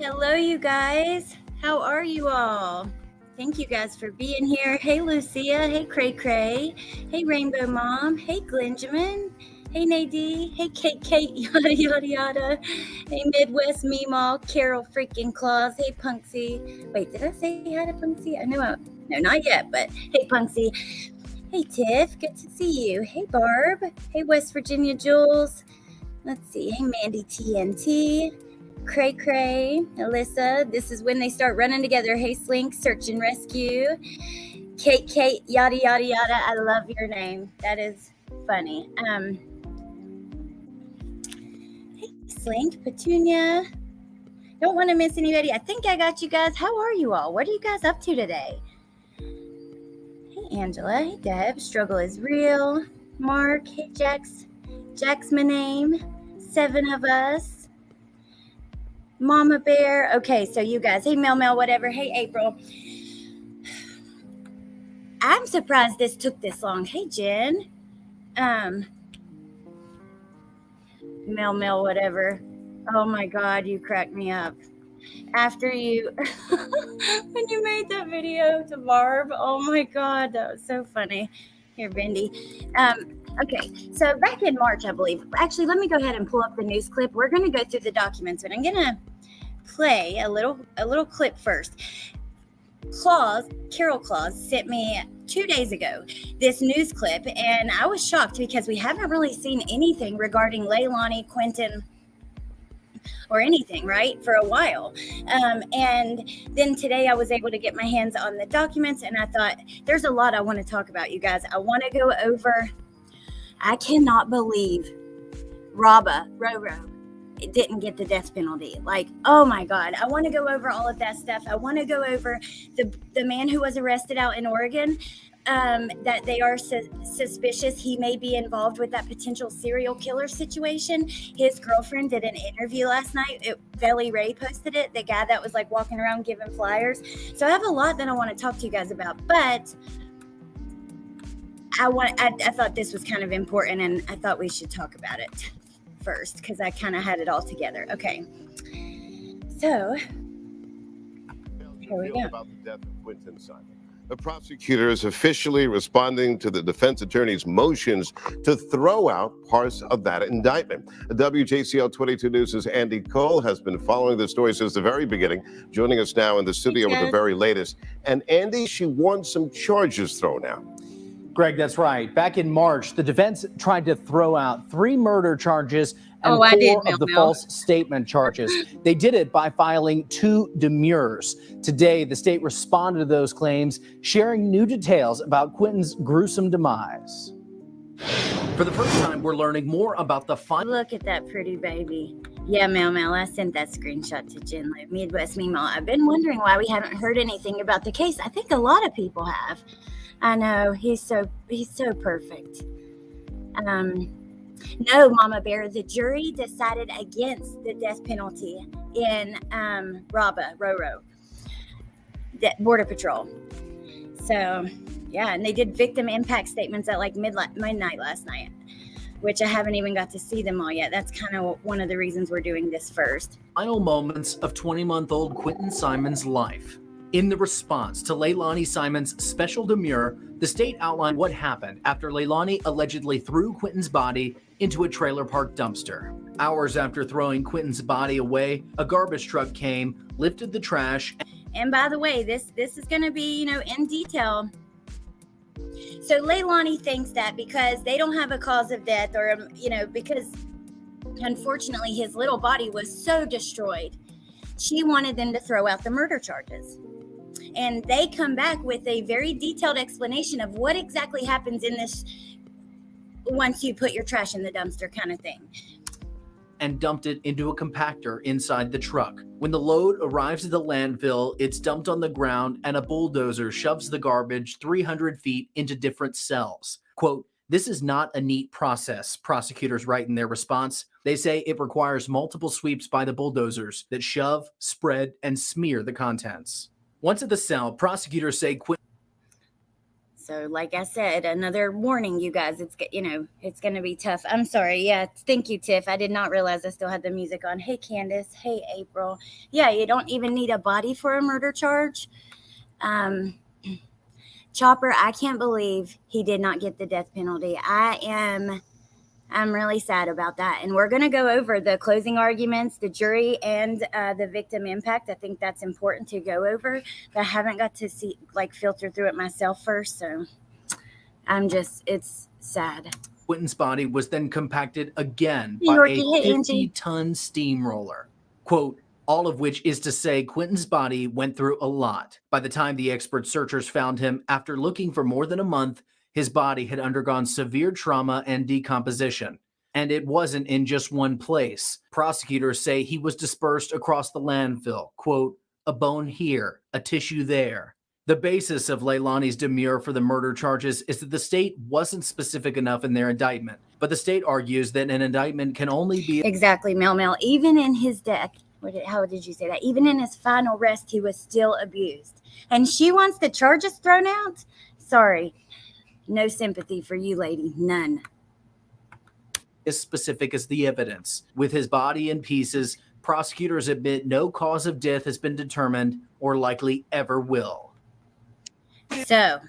Hello, you guys. How are you all? Thank you guys for being here. Hey, Lucia. Hey, Cray Cray. Hey, Rainbow Mom. Hey, Glenjamin. Hey, Nadine. Hey, Kate, yada, yada, yada. Hey, Midwest Meemaw. Carol freaking Claus. Hey, Punksy. Wait, did I say hi to Punksy? No, not yet, but hey, Punksy. Hey, Tiff. Good to see you. Hey, Barb. Hey, West Virginia Jules. Let's see. Hey, Mandy TNT. Cray Cray, Alyssa, this is when they start running together. Hey Slink, Search and Rescue. Kate, yada yada yada. I love your name. That is funny. Hey Slink, Petunia. Don't want to miss anybody. I think I got you guys. How are you all? What are you guys up to today? Hey Angela. Hey Deb. Struggle is real. Mark. Hey Jax. Jack's my name. 7 of us. Mama Bear. Okay, so you guys. Hey, Mel, whatever. Hey, April. I'm surprised this took this long. Hey, Jen. Mel, whatever. Oh, my God, you cracked me up. After you, when you made that video to Barb, oh, my God, that was so funny. Here, Bendy. Okay, so back in March, I believe. Actually, let me go ahead and pull up the news clip. We're going to go through the documents, but I'm going to play a little clip first. Carol Claus sent me 2 days ago this news clip, and I was shocked because we haven't really seen anything regarding Leilani, Quentin, or anything, right, for a while. And then today I was able to get my hands on the documents, and I thought, there's a lot I want to talk about, you guys. I want to go over, I cannot believe Roro didn't get the death penalty. Like, oh my God, I want to go over all of that stuff. I want to go over the man who was arrested out in Oregon, that they are suspicious he may be involved with that potential serial killer situation. His girlfriend did an interview last night. Belly Ray posted it, the guy that was like walking around giving flyers. So I have a lot that I want to talk to you guys about, but I thought this was kind of important, and I thought we should talk about it first because I kind of had it all together. Okay, so here we go. About the death of Quentin Simon. The prosecutor is officially responding to the defense attorney's motions to throw out parts of that indictment. WJCL 22 News' Andy Cole has been following the story since the very beginning, joining us now in the studio with the very latest. And Andy, she wants some charges thrown out. Greg, that's right. Back in March, the defense tried to throw out 3 murder charges and 4 of the false statement charges. They did it by filing 2 demurs. Today, the state responded to those claims, sharing new details about Quentin's gruesome demise. For the first time, we're learning more about the final. Look at that pretty baby. Yeah, Mel, I sent that screenshot to Jen, Midwest Meemaw. I've been wondering why we haven't heard anything about the case. I think a lot of people have. I know, he's so perfect. No, Mama Bear, the jury decided against the death penalty in Roro, Border Patrol. So, yeah, and they did victim impact statements at like midnight last night, which I haven't even got to see them all yet. That's kind of one of the reasons we're doing this first. Final moments of 20-month-old Quentin Simon's life. In the response to Leilani Simon's special demur, the state outlined what happened after Leilani allegedly threw Quentin's body into a trailer park dumpster. Hours after throwing Quentin's body away, a garbage truck came, lifted the trash. And by the way, this is going to be, in detail. So Leilani thinks that because they don't have a cause of death or, because unfortunately his little body was so destroyed, she wanted them to throw out the murder charges. And they come back with a very detailed explanation of what exactly happens in this once you put your trash in the dumpster kind of thing. And dumped it into a compactor inside the truck. When the load arrives at the landfill, it's dumped on the ground and a bulldozer shoves the garbage 300 feet into different cells. Quote, "This is not a neat process," prosecutors write in their response. They say it requires multiple sweeps by the bulldozers that shove, spread, and smear the contents. Once at the cell, prosecutors say So, like I said, another warning, you guys. It's going to be tough. I'm sorry. Yeah, thank you, Tiff. I did not realize I still had the music on. Hey, Candace. Hey, April. Yeah, you don't even need a body for a murder charge. Chopper, I can't believe he did not get the death penalty. I'm really sad about that. And we're going to go over the closing arguments, the jury, and the victim impact. I think that's important to go over. But I haven't got to filter through it myself first. So it's sad. Quentin's body was then compacted again by a 50-ton steamroller. Quote, all of which is to say Quentin's body went through a lot. By the time the expert searchers found him, after looking for more than a month, his body had undergone severe trauma and decomposition. And it wasn't in just one place. Prosecutors say he was dispersed across the landfill. Quote, a bone here, a tissue there. The basis of Leilani's demurrer for the murder charges is that the state wasn't specific enough in their indictment. But the state argues that an indictment can only be... Exactly, Mel. Even in his death, how did you say that? Even in his final rest, he was still abused. And she wants the charges thrown out? Sorry. No sympathy for you, lady. None. As specific as the evidence. With his body in pieces, prosecutors admit no cause of death has been determined or likely ever will. So,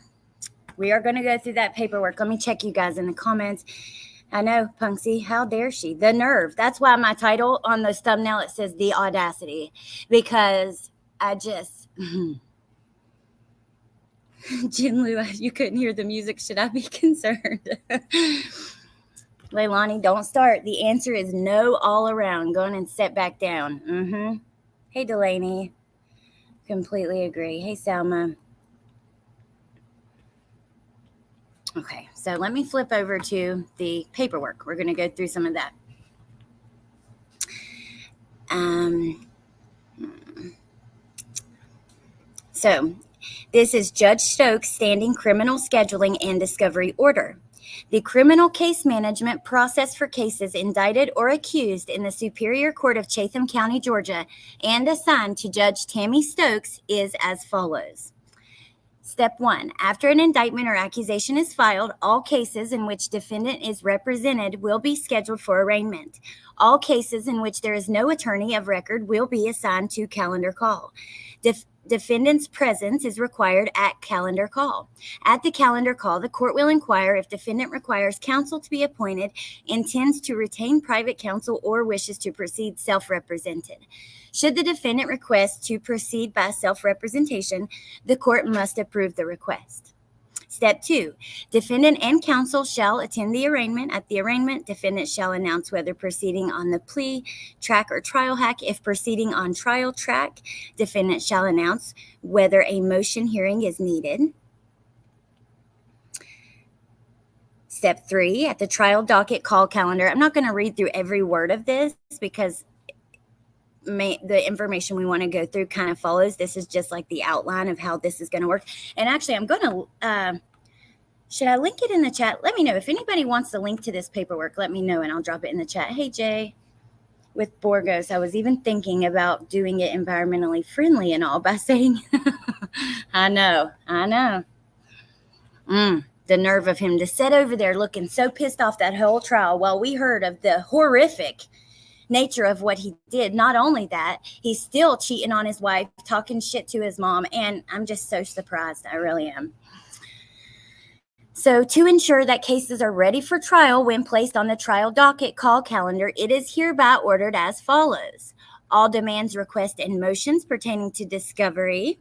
we are going to go through that paperwork. Let me check you guys in the comments. I know, Punksy, how dare she? The nerve. That's why my title on the thumbnail, it says the audacity. Because I just... Jim Lou, you couldn't hear the music. Should I be concerned? Leilani, don't start. The answer is no all around. Go on and sit back down. Hey, Delaney. Completely agree. Hey, Salma. Okay, so let me flip over to the paperwork. We're going to go through some of that. So this is Judge Stokes' standing criminal scheduling and discovery order. The criminal case management process for cases indicted or accused in the Superior Court of Chatham County, Georgia, and assigned to Judge Tammy Stokes is as follows. Step 1. After an indictment or accusation is filed, all cases in which defendant is represented will be scheduled for arraignment. All cases in which there is no attorney of record will be assigned to calendar call. Defendant's presence is required at calendar call. At the calendar call, the court will inquire if defendant requires counsel to be appointed, intends to retain private counsel, or wishes to proceed self-represented. Should the defendant request to proceed by self-representation, the court must approve the request. Step 2, defendant and counsel shall attend the arraignment. At the arraignment, defendant shall announce whether proceeding on the plea track or trial hack. If proceeding on trial track, defendant shall announce whether a motion hearing is needed. Step 3, at the trial docket call calendar. I'm not going to read through every word of this because the information we want to go through kind of follows. This is just like the outline of how this is going to work. And actually, I'm going to, should I link it in the chat? Let me know. If anybody wants the link to this paperwork, let me know and I'll drop it in the chat. Hey, Jay, with Borgos, I was even thinking about doing it environmentally friendly and all by saying, I know. The nerve of him to sit over there looking so pissed off that whole trial while we heard of the horrific nature of what he did. Not only that, he's still cheating on his wife, talking shit to his mom, and I'm just so surprised. I really am. So to ensure that cases are ready for trial when placed on the trial docket call calendar, it is hereby ordered as follows. All demands, requests, and motions pertaining to discovery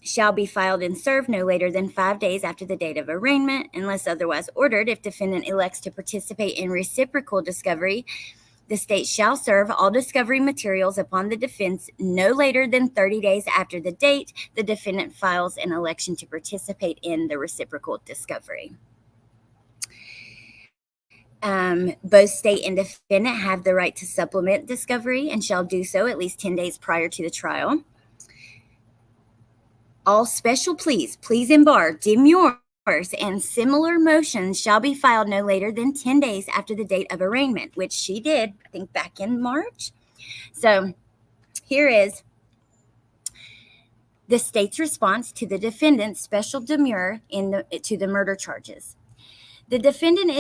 shall be filed and served no later than 5 days after the date of arraignment, unless otherwise ordered. If defendant elects to participate in reciprocal discovery, the state shall serve all discovery materials upon the defense no later than 30 days after the date the defendant files an election to participate in the reciprocal discovery. Both state and defendant have the right to supplement discovery and shall do so at least 10 days prior to the trial. All special pleas in bar, demurrers, and similar motions shall be filed no later than 10 days after the date of arraignment, which she did, I think, back in March. So here is the state's response to the defendant's special demur to the murder charges. The defendant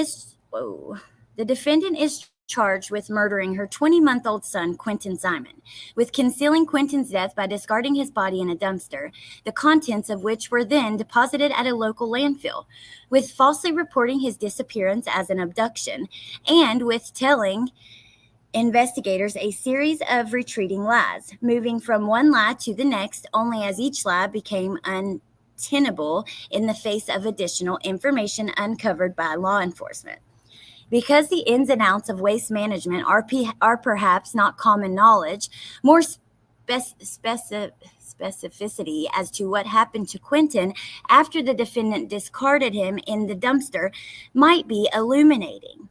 is charged with murdering her 20-month-old son, Quentin Simon, with concealing Quentin's death by discarding his body in a dumpster, the contents of which were then deposited at a local landfill, with falsely reporting his disappearance as an abduction, and with telling investigators a series of retreating lies, moving from one lie to the next only as each lie became untenable in the face of additional information uncovered by law enforcement. Because the ins and outs of waste management are perhaps not common knowledge, more specificity as to what happened to Quentin after the defendant discarded him in the dumpster might be illuminating.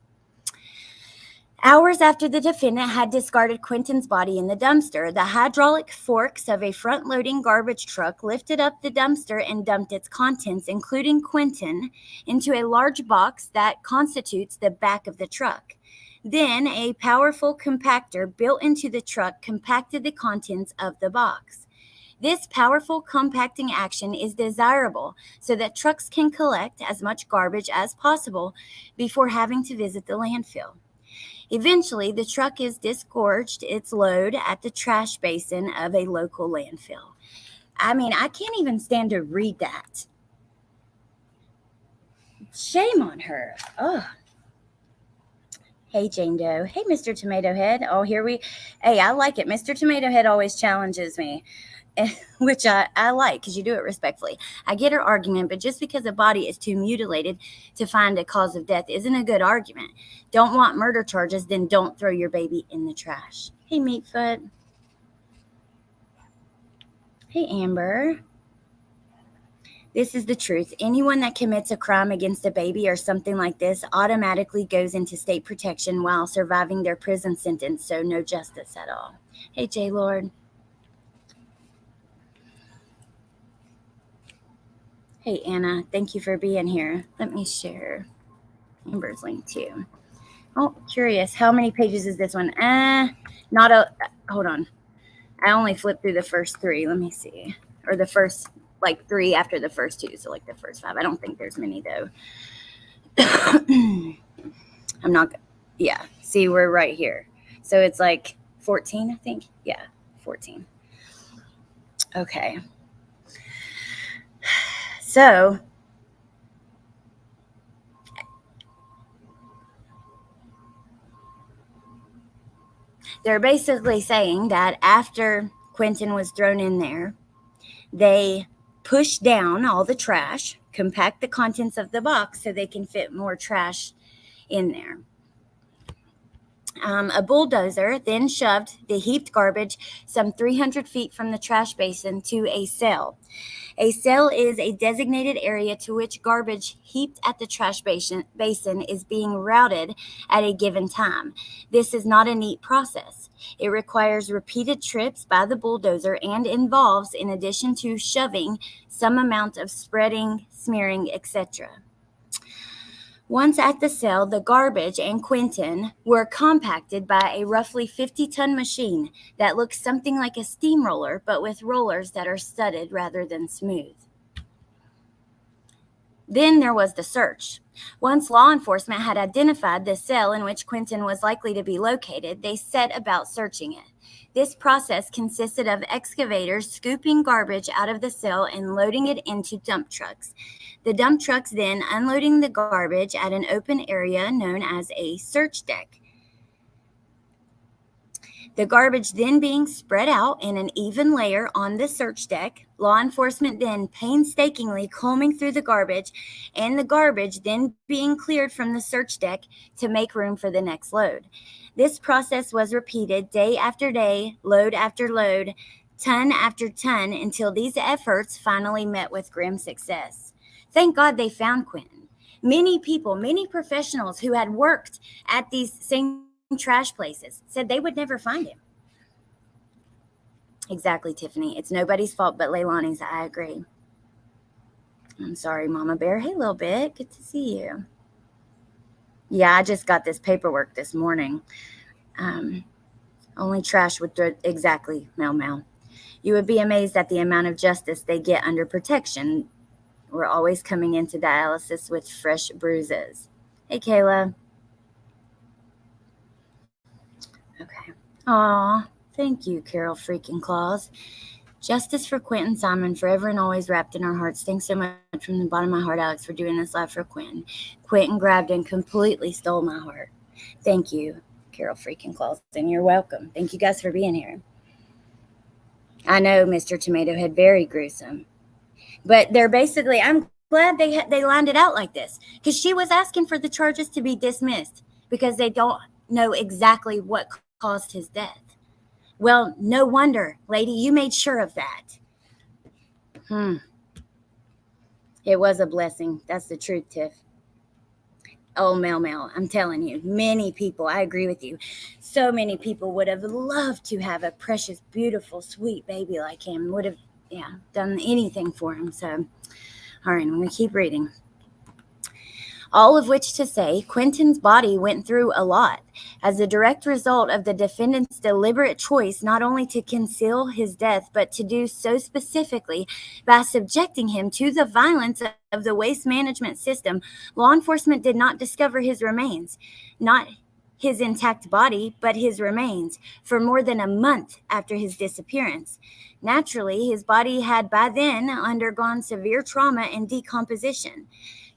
Hours after the defendant had discarded Quentin's body in the dumpster, the hydraulic forks of a front-loading garbage truck lifted up the dumpster and dumped its contents, including Quentin, into a large box that constitutes the back of the truck. Then, a powerful compactor built into the truck compacted the contents of the box. This powerful compacting action is desirable so that trucks can collect as much garbage as possible before having to visit the landfill. Eventually, the truck is disgorged its load at the trash basin of a local landfill. I mean, I can't even stand to read that. Shame on her. Oh. Hey, Jane Doe. Hey, Mr. Tomato Head. Oh, hey, I like it. Mr. Tomato Head always challenges me, which I like because you do it respectfully. I get her argument, but just because a body is too mutilated to find a cause of death isn't a good argument. Don't want murder charges, then don't throw your baby in the trash. Hey, Meatfoot. Hey, Amber. This is the truth. Anyone that commits a crime against a baby or something like this automatically goes into state protection while surviving their prison sentence, so no justice at all. Hey, J-Lord. Hey, Anna. Thank you for being here. Let me share Amber's link too. Oh, curious. How many pages is this one? Hold on. I only flipped through the first 3. Let me see. Or the first, 3 after the first 2. So, the first 5. I don't think there's many, though. I'm not, yeah. See, we're right here. So, it's 14, I think. Yeah, 14. Okay. So, they're basically saying that after Quentin was thrown in there, they push down all the trash, compact the contents of the box so they can fit more trash in there. A bulldozer then shoved the heaped garbage some 300 feet from the trash basin to a cell. A cell is a designated area to which garbage heaped at the trash basin is being routed at a given time. This is not a neat process. It requires repeated trips by the bulldozer and involves, in addition to shoving, some amount of spreading, smearing, etc. Once at the cell, the garbage and Quentin were compacted by a roughly 50-ton machine that looks something like a steamroller, but with rollers that are studded rather than smooth. Then there was the search. Once law enforcement had identified the cell in which Quentin was likely to be located, they set about searching it. This process consisted of excavators scooping garbage out of the cell and loading it into dump trucks. The dump trucks then unloading the garbage at an open area known as a search deck. The garbage then being spread out in an even layer on the search deck, law enforcement then painstakingly combing through the garbage, and the garbage then being cleared from the search deck to make room for the next load. This process was repeated day after day, load after load, ton after ton, until these efforts finally met with grim success. Thank God they found Quentin. Many people, many professionals who had worked at these same trash places said they would never find him. Exactly, Tiffany. It's nobody's fault but Leilani's. I agree. I'm sorry, Mama Bear. Hey, little bit. Good to see you. Yeah, I just got this paperwork this morning. Only trash would throw. Exactly, Mel. You would be amazed at the amount of justice they get under protection. We're always coming into dialysis with fresh bruises. Hey, Kayla. Okay. Aw, thank you, Carol freaking Claus. Justice for Quentin Simon, forever and always wrapped in our hearts. Thanks so much from the bottom of my heart, Alex, for doing this live for Quentin. Quentin grabbed and completely stole my heart. Thank you, Carol freaking Claus, and you're welcome. Thank you guys for being here. I know Mr. Tomato Head, very gruesome. But they're basically, I'm glad they lined it out like this, because she was asking for the charges to be dismissed because they don't know exactly what caused his death. Well, no wonder, lady, you made sure of that. It was a blessing. That's the truth, Tiff. Oh, Mel, I'm telling you, many people, I agree with you. So many people would have loved to have a precious, beautiful, sweet baby like him, would have, done anything for him. So, all right, I'm going to keep reading. All of which to say, Quentin's body went through a lot as a direct result of the defendant's deliberate choice not only to conceal his death, but to do so specifically by subjecting him to the violence of the waste management system. Law enforcement did not discover his remains, not his intact body, but his remains, for more than a month after his disappearance. Naturally, his body had by then undergone severe trauma and decomposition.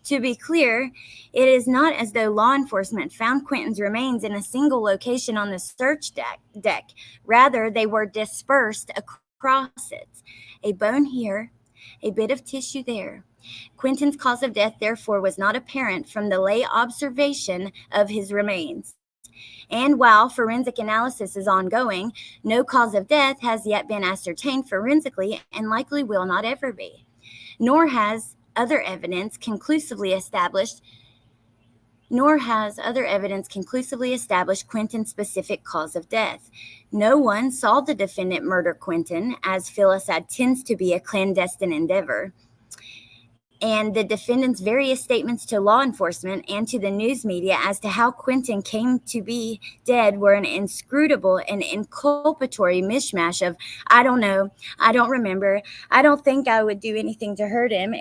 To be clear, it is not as though law enforcement found Quentin's remains in a single location on the search deck. Rather, they were dispersed across it. A bone here, a bit of tissue there. Quentin's cause of death, therefore, was not apparent from the lay observation of his remains. And while forensic analysis is ongoing, no cause of death has yet been ascertained forensically and likely will not ever be. Nor has other evidence conclusively established Quentin's specific cause of death. No one saw the defendant murder Quentin, as filicide tends to be a clandestine endeavor. And the defendant's various statements to law enforcement and to the news media as to how Quentin came to be dead were an inscrutable and inculpatory mishmash of, I don't know, I don't remember, I don't think I would do anything to hurt him,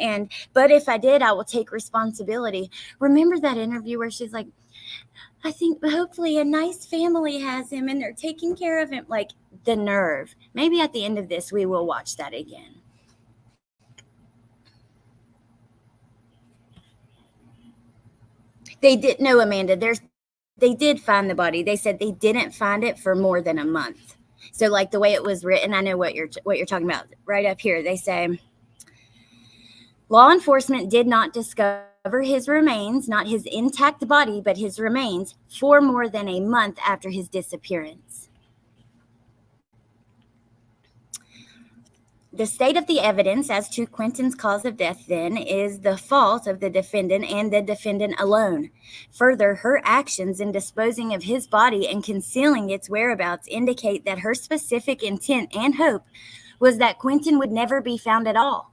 but if I did, I will take responsibility. Remember that interview where she's like, I think hopefully a nice family has him and they're taking care of him. Like, the nerve. Maybe at the end of this, we will watch that again. They did know, Amanda. They did find the body. They said they didn't find it for more than a month. So, like the way it was written, I know what you're talking about. Right up here, they say law enforcement did not discover his remains, not his intact body, but his remains, for more than a month after his disappearance. The state of the evidence as to Quentin's cause of death, then, is the fault of the defendant and the defendant alone. Further, her actions in disposing of his body and concealing its whereabouts indicate that her specific intent and hope was that Quentin would never be found at all.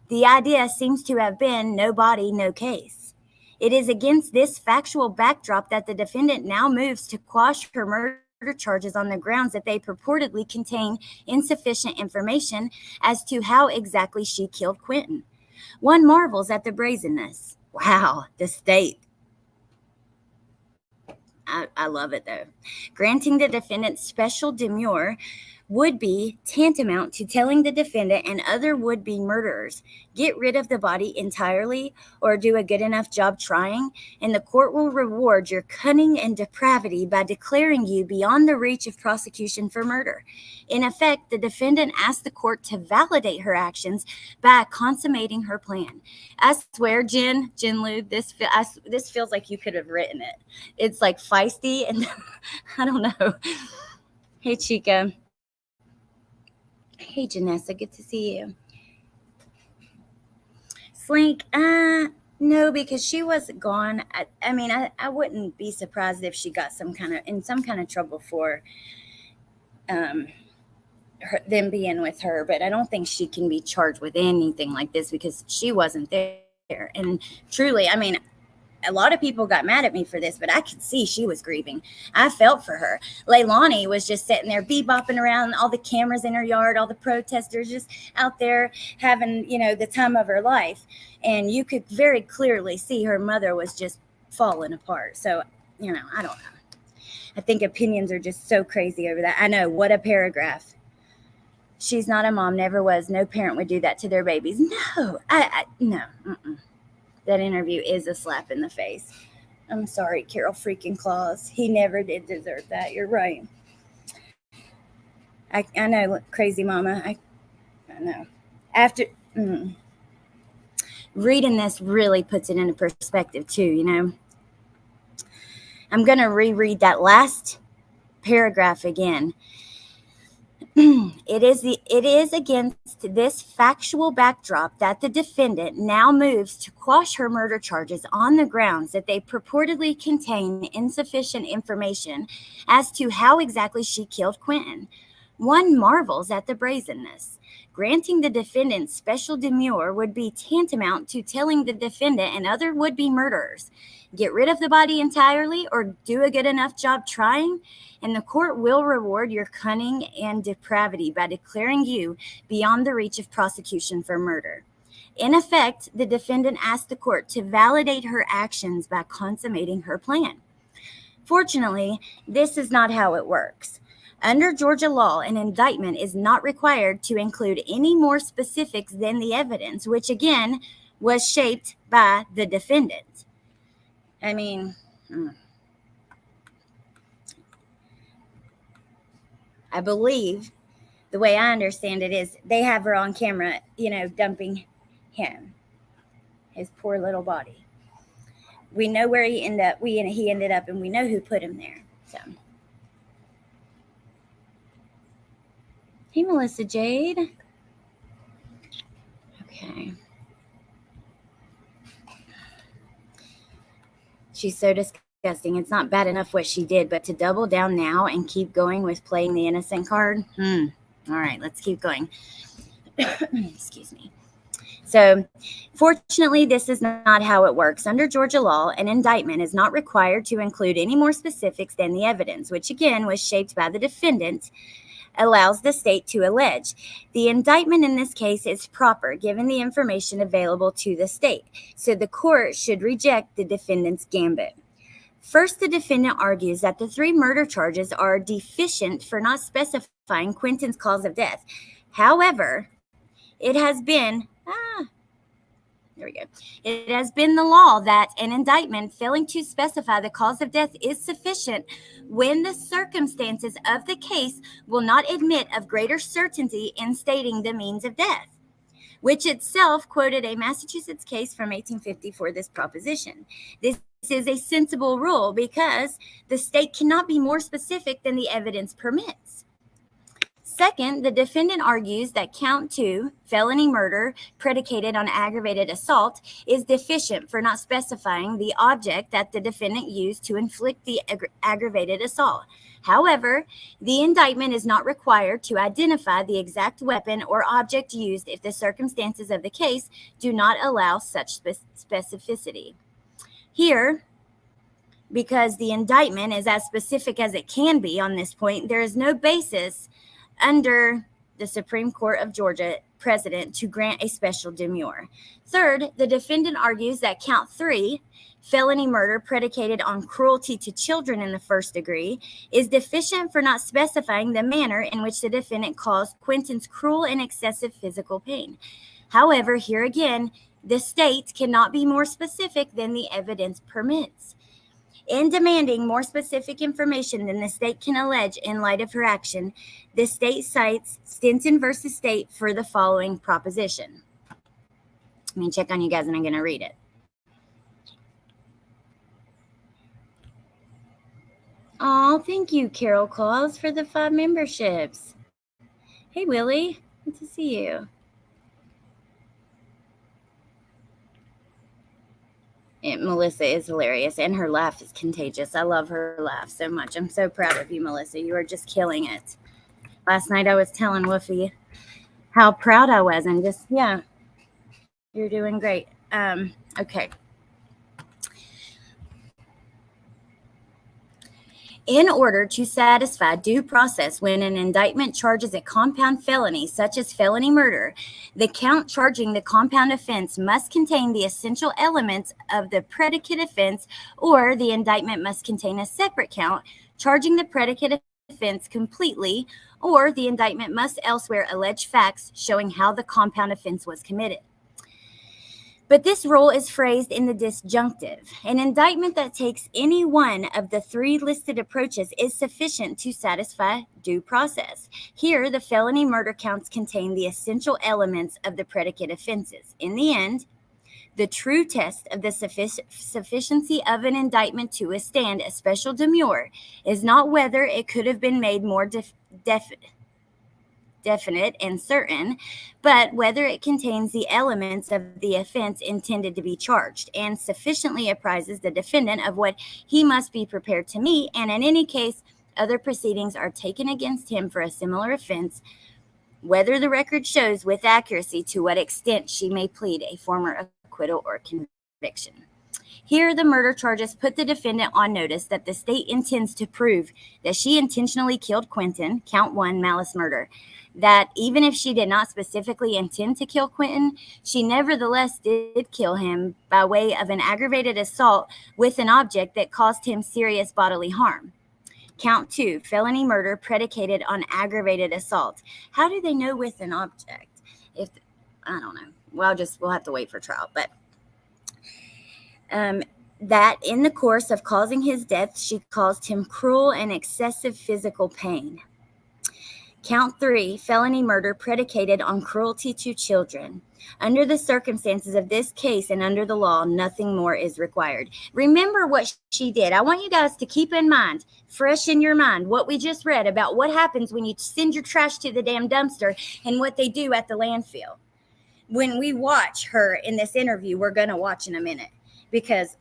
The idea seems to have been no body, no case. It is against this factual backdrop that the defendant now moves to quash her murder charges on the grounds that they purportedly contain insufficient information as to how exactly she killed Quentin. One marvels at the brazenness. Wow, the state. I love it, though. Granting the defendant special demurrer would be tantamount to telling the defendant and other would-be murderers, get rid of the body entirely or do a good enough job trying, and the court will reward your cunning and depravity by declaring you beyond the reach of prosecution for murder. In effect, the defendant asked the court to validate her actions by consummating her plan. I swear, Jen Lou, this feels like you could have written it. It's like feisty and I don't know. Hey, Chica. Hey, Janessa, good to see you. Slink, no, because she was gone. I wouldn't be surprised if she got some kind of trouble for them being with her, but I don't think she can be charged with anything like this because she wasn't there. And truly, a lot of people got mad at me for this, but I could see she was grieving. I felt for her. Leilani was just sitting there bebopping around, all the cameras in her yard, all the protesters just out there having, the time of her life. And you could very clearly see her mother was just falling apart. So, I don't know. I think opinions are just so crazy over that. I know, what a paragraph. She's not a mom, never was. No parent would do that to their babies. No, no. That interview is a slap in the face. I'm sorry, Carol freaking Claus. He never did deserve that. You're right. I know, crazy mama. I know. After reading this really puts it into perspective too, I'm going to reread that last paragraph again. It is against this factual backdrop that the defendant now moves to quash her murder charges on the grounds that they purportedly contain insufficient information as to how exactly she killed Quentin. One marvels at the brazenness. Granting the defendant special demurrer would be tantamount to telling the defendant and other would-be murderers, get rid of the body entirely or do a good enough job trying, and the court will reward your cunning and depravity by declaring you beyond the reach of prosecution for murder. In effect, the defendant asked the court to validate her actions by consummating her plan. Fortunately, this is not how it works. Under Georgia law, an indictment is not required to include any more specifics than the evidence, which again was shaped by the defendant. I mean, I believe the way I understand it is they have her on camera, dumping him, his poor little body. We know where he ended up, and we know who put him there. So, hey, Melissa Jade. Okay. She's so disgusting. It's not bad enough what she did, but to double down now and keep going with playing the innocent card. All right, let's keep going. Excuse me. So, fortunately, this is not how it works. Under Georgia law, an indictment is not required to include any more specifics than the evidence, which again was shaped by the defendant, allows the state to allege. The indictment in this case is proper given the information available to the state, so the court should reject the defendant's gambit. First, the defendant argues that the 3 murder charges are deficient for not specifying Quentin's cause of death. However, it has been It has been the law that an indictment failing to specify the cause of death is sufficient when the circumstances of the case will not admit of greater certainty in stating the means of death, which itself quoted a Massachusetts case from 1850 for this proposition. This is a sensible rule because the state cannot be more specific than the evidence permits. Second, the defendant argues that count 2, felony murder predicated on aggravated assault, is deficient for not specifying the object that the defendant used to inflict the aggravated assault. However, the indictment is not required to identify the exact weapon or object used if the circumstances of the case do not allow such specificity. Here, because the indictment is as specific as it can be on this point, there is no basis under the Supreme Court of Georgia precedent to grant a special demurrer. Third, the defendant argues that count 3, felony murder predicated on cruelty to children in the first degree, is deficient for not specifying the manner in which the defendant caused Quentin's cruel and excessive physical pain. However, here again, the state cannot be more specific than the evidence permits. In demanding more specific information than the state can allege in light of her action, the state cites Stinson versus State for the following proposition. Let me check on you guys and I'm going to read it. Oh, thank you, Carol Claus, for the 5 memberships. Hey, Willie. Good to see you. Melissa is hilarious, and her laugh is contagious. I love her laugh so much. I'm so proud of you, Melissa. You are just killing it. Last night I was telling Woofy how proud I was, and just, yeah, you're doing great. Okay. In order to satisfy due process when an indictment charges a compound felony, such as felony murder, the count charging the compound offense must contain the essential elements of the predicate offense, or the indictment must contain a separate count charging the predicate offense completely, or the indictment must elsewhere allege facts showing how the compound offense was committed. But this rule is phrased in the disjunctive. An indictment that takes any one of the three listed approaches is sufficient to satisfy due process. Here, the felony murder counts contain the essential elements of the predicate offenses. In the end, the true test of the sufficiency of an indictment to withstand a special demurrer is not whether it could have been made more definite and certain, but whether it contains the elements of the offense intended to be charged and sufficiently apprises the defendant of what he must be prepared to meet, and in any case, other proceedings are taken against him for a similar offense, whether the record shows with accuracy to what extent she may plead a former acquittal or conviction. Here, the murder charges put the defendant on notice that the state intends to prove that she intentionally killed Quentin, count 1, malice murder, that even if she did not specifically intend to kill Quentin, she nevertheless did kill him by way of an aggravated assault with an object that caused him serious bodily harm. Count 2, felony murder predicated on aggravated assault. How do they know with an object? I don't know. We'll have to wait for trial, but that in the course of causing his death, she caused him cruel and excessive physical pain. Count 3, felony murder predicated on cruelty to children. Under the circumstances of this case and under the law, nothing more is required. Remember what she did. I want you guys to keep in mind, fresh in your mind, what we just read about what happens when you send your trash to the damn dumpster and what they do at the landfill. When we watch her in this interview, we're going to watch in a minute because,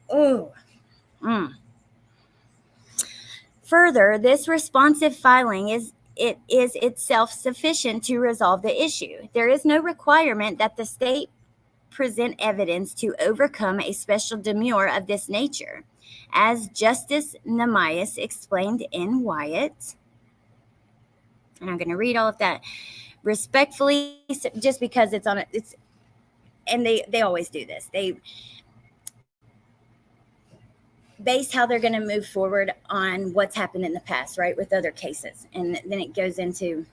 Further, this responsive filing is itself sufficient to resolve the issue. There is no requirement that the state present evidence to overcome a special demurrer of this nature. As Justice Namias explained in Wyatt, and I'm going to read all of that respectfully, just because and they always do this. They base how they're going to move forward on what's happened in the past, right, with other cases. And then it goes into,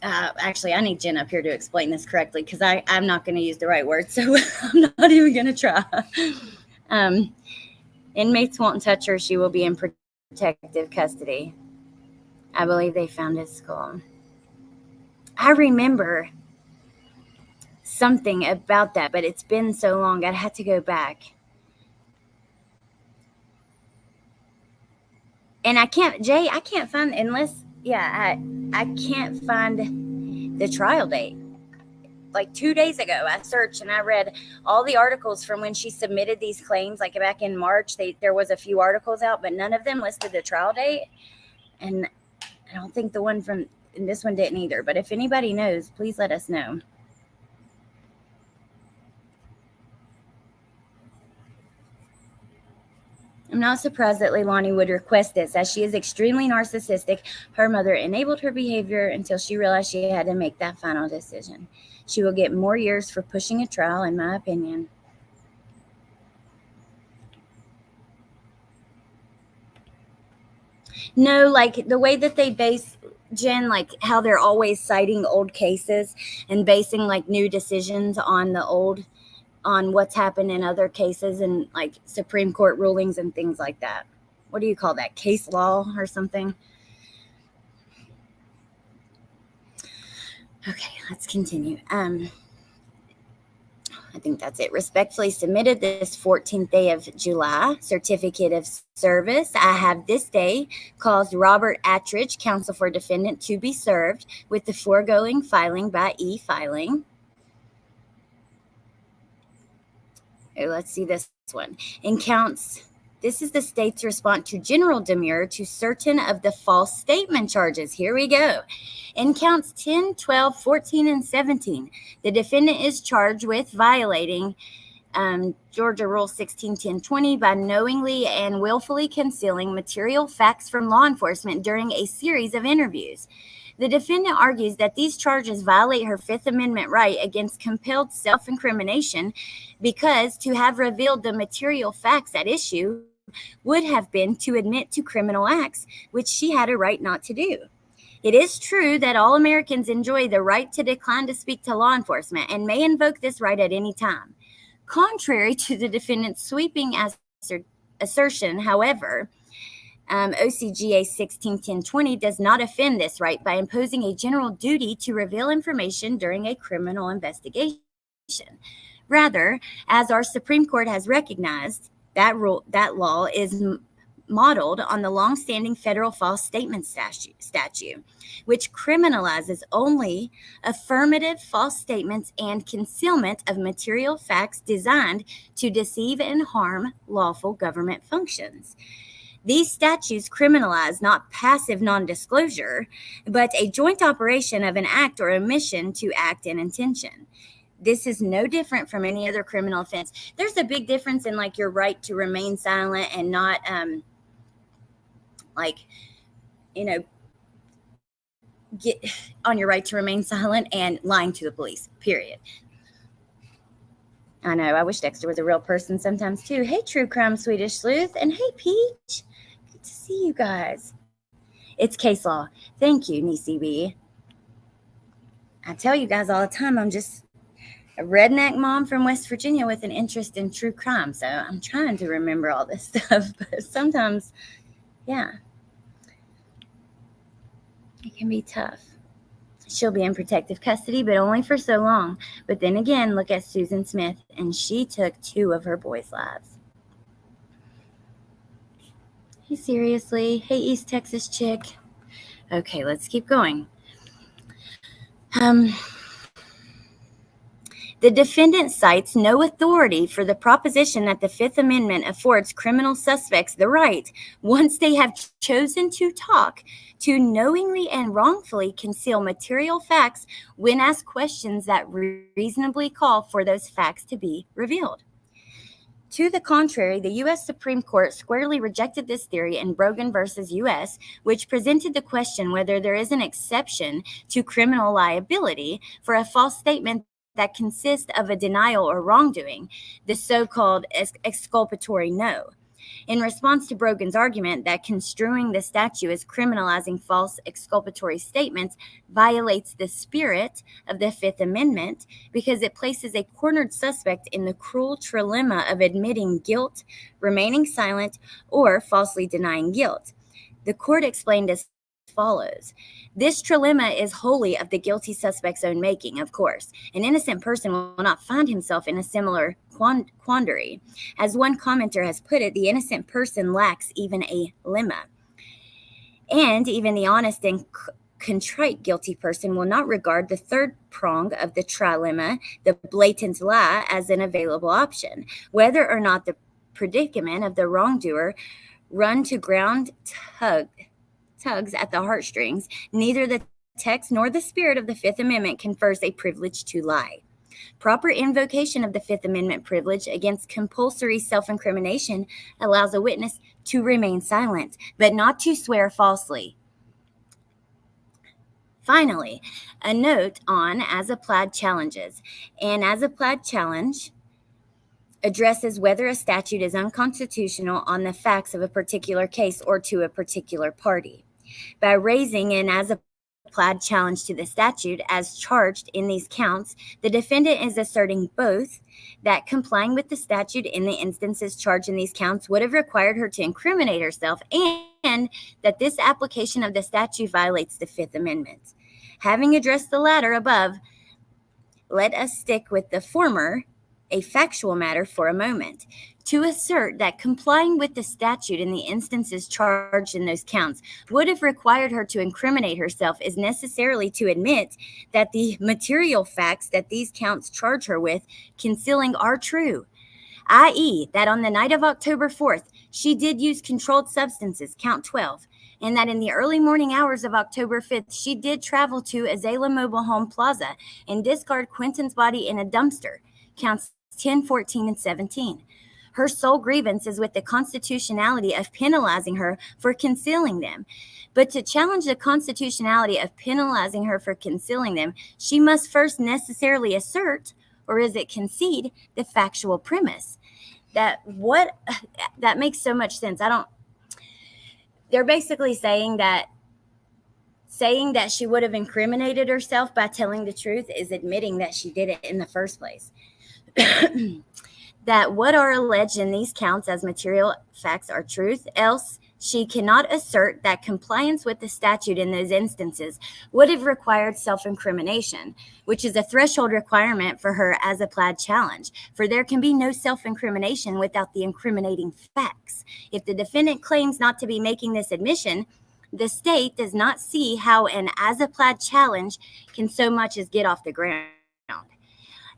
actually, I need Jen up here to explain this correctly because I'm not going to use the right word, so I'm not even going to try. Inmates won't touch her. She will be in protective custody. I believe they found his skull. I remember something about that, but it's been so long. I'd have to go back. And I can't find, I can't find the trial date. Like 2 days ago, I searched and I read all the articles from when she submitted these claims, like back in March. There was a few articles out, but none of them listed the trial date. And I don't think this one didn't either. But if anybody knows, please let us know. I'm not surprised that Leilani would request this, as she is extremely narcissistic. Her mother enabled her behavior until she realized she had to make that final decision. She will get more years for pushing a trial, in my opinion. No, like the way that they base, Jen, like how they're always citing old cases and basing like new decisions on what's happened in other cases and like Supreme Court rulings and things like that. What do you call that? Case law or something? Okay, let's continue. I think that's it. Respectfully submitted this 14th day of July, certificate of service. I have this day caused Robert Attridge, counsel for defendant, to be served with the foregoing filing by e-filing. Let's see this one. This is the state's response to general demurrer to certain of the false statement charges. Here we go. In counts 10, 12, 14, and 17, the defendant is charged with violating Georgia Rule 16-10-20 by knowingly and willfully concealing material facts from law enforcement during a series of interviews. The defendant argues that these charges violate her Fifth Amendment right against compelled self-incrimination because to have revealed the material facts at issue would have been to admit to criminal acts, which she had a right not to do. It is true that all Americans enjoy the right to decline to speak to law enforcement and may invoke this right at any time. Contrary to the defendant's sweeping assertion, however, OCGA 16-10-20 does not offend this right by imposing a general duty to reveal information during a criminal investigation. Rather, as our Supreme Court has recognized, that law is modeled on the long-standing federal false statement statute, which criminalizes only affirmative false statements and concealment of material facts designed to deceive and harm lawful government functions. These statutes criminalize not passive non-disclosure, but a joint operation of an act or omission to act in intention. This is no different from any other criminal offense. There's a big difference in like your right to remain silent and not get on your right to remain silent and lying to the police, period. I know, I wish Dexter was a real person sometimes too. Hey, True Crime Swedish Sleuth, and hey, Peach. Good to see you guys. It's case law. Thank you, Nisi B. I tell you guys all the time, I'm just a redneck mom from West Virginia with an interest in true crime. So I'm trying to remember all this stuff, but sometimes, yeah, it can be tough. She'll be in protective custody, but only for so long. But then again, look at Susan Smith, and she took 2 of her boys' lives. Hey, seriously? Hey, East Texas chick. Okay, let's keep going. The defendant cites no authority for the proposition that the Fifth Amendment affords criminal suspects the right, once they have chosen to talk, to knowingly and wrongfully conceal material facts when asked questions that reasonably call for those facts to be revealed. To the contrary, the U.S. Supreme Court squarely rejected this theory in Brogan v. U.S., which presented the question whether there is an exception to criminal liability for a false statement that consists of a denial or wrongdoing, the so-called exculpatory no. In response to Brogan's argument that construing the statute as criminalizing false exculpatory statements violates the spirit of the Fifth Amendment because it places a cornered suspect in the cruel trilemma of admitting guilt, remaining silent, or falsely denying guilt. The court explained as follows. This trilemma is wholly of the guilty suspect's own making, of course. An innocent person will not find himself in a similar quandary. As one commenter has put it, the innocent person lacks even a lemma. And even the honest and contrite guilty person will not regard the third prong of the trilemma, the blatant lie, as an available option. Whether or not the predicament of the wrongdoer run to ground tugs at the heartstrings, neither the text nor the spirit of the Fifth Amendment confers a privilege to lie. Proper invocation of the Fifth Amendment privilege against compulsory self-incrimination allows a witness to remain silent, but not to swear falsely. Finally, a note on as-applied challenges. An as-applied challenge addresses whether a statute is unconstitutional on the facts of a particular case or to a particular party. By raising an as-applied challenge to the statute as charged in these counts, the defendant is asserting both that complying with the statute in the instances charged in these counts would have required her to incriminate herself and that this application of the statute violates the Fifth Amendment. Having addressed the latter above, let us stick with the former, a factual matter, for a moment. To assert that complying with the statute in the instances charged in those counts would have required her to incriminate herself is necessarily to admit that the material facts that these counts charge her with concealing are true, i.e., that on the night of October 4th, she did use controlled substances, count 12, and that in the early morning hours of October 5th, she did travel to Azalea Mobile Home Plaza and discard Quentin's body in a dumpster, count 10, 14, and 17. Her sole grievance is with the constitutionality of penalizing her for concealing them. But to challenge the constitutionality of penalizing her for concealing them, she must first necessarily assert, or is it concede, the factual premise. That makes so much sense. They're basically saying that she would have incriminated herself by telling the truth is admitting that she did it in the first place. That what are alleged in these counts as material facts are truth, else she cannot assert that compliance with the statute in those instances would have required self-incrimination, which is a threshold requirement for her as applied challenge, for there can be no self-incrimination without the incriminating facts. If the defendant claims not to be making this admission, the state does not see how an as-applied challenge can so much as get off the ground.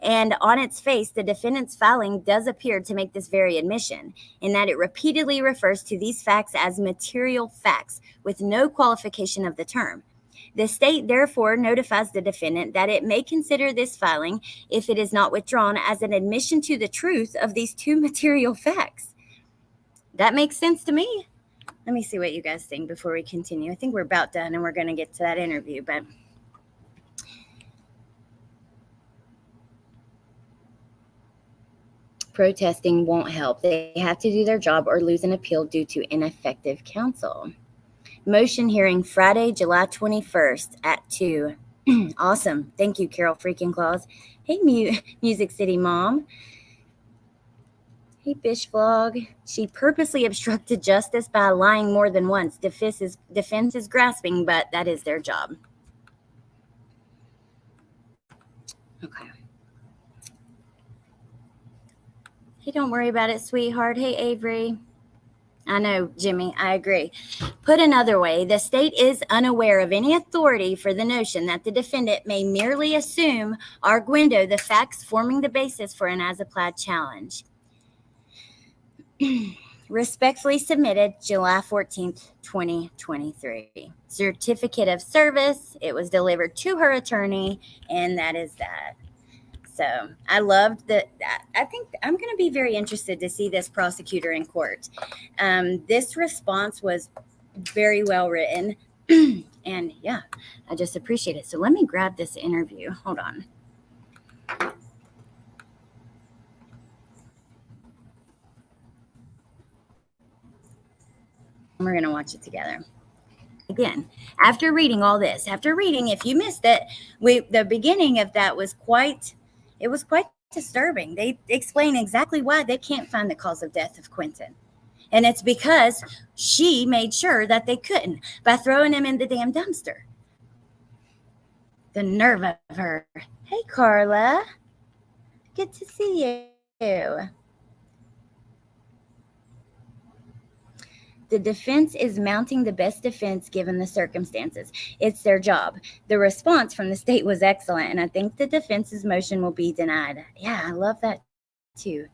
And on its face, the defendant's filing does appear to make this very admission, in that it repeatedly refers to these facts as material facts, with no qualification of the term. The state therefore notifies the defendant that it may consider this filing, if it is not withdrawn, as an admission to the truth of these two material facts. That makes sense to me. Let me see what you guys think before we continue. I think we're about done and we're going to get to that interview, but... Protesting won't help. They have to do their job or lose an appeal due to ineffective counsel. Motion hearing Friday, July 21st at 2. Awesome. Thank you, Carol freaking Claus. Hey, Music City Mom. Hey, Fish Vlog. She purposely obstructed justice by lying more than once. Defense is grasping, but that is their job. Okay. Hey, don't worry about it, sweetheart. Hey, Avery. I know, Jimmy, I agree. Put another way, the state is unaware of any authority for the notion that the defendant may merely assume arguendo the facts forming the basis for an as-applied challenge. Respectfully submitted, July 14th, 2023. Certificate of service. It was delivered to her attorney, and that is that. So I loved that. I think I'm going to be very interested to see this prosecutor in court. This response was very well written. And yeah, I just appreciate it. So let me grab this interview. Hold on. And we're going to watch it together. Again, after reading all this, if you missed it, the beginning of that was quite disturbing. They explain exactly why they can't find the cause of death of Quentin. And it's because she made sure that they couldn't by throwing him in the damn dumpster. The nerve of her. Hey, Carla. Good to see you. The defense is mounting the best defense given the circumstances. It's their job. The response from the state was excellent, and I think the defense's motion will be denied. Yeah, I love that too.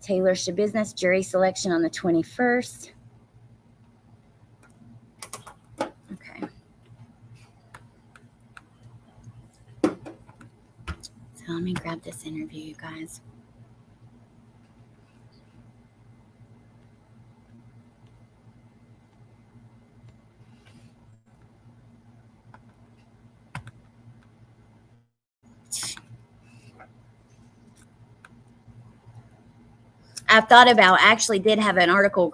Taylor Shabusiness, jury selection on the 21st. Okay. So let me grab this interview, you guys. I thought about, actually did have an article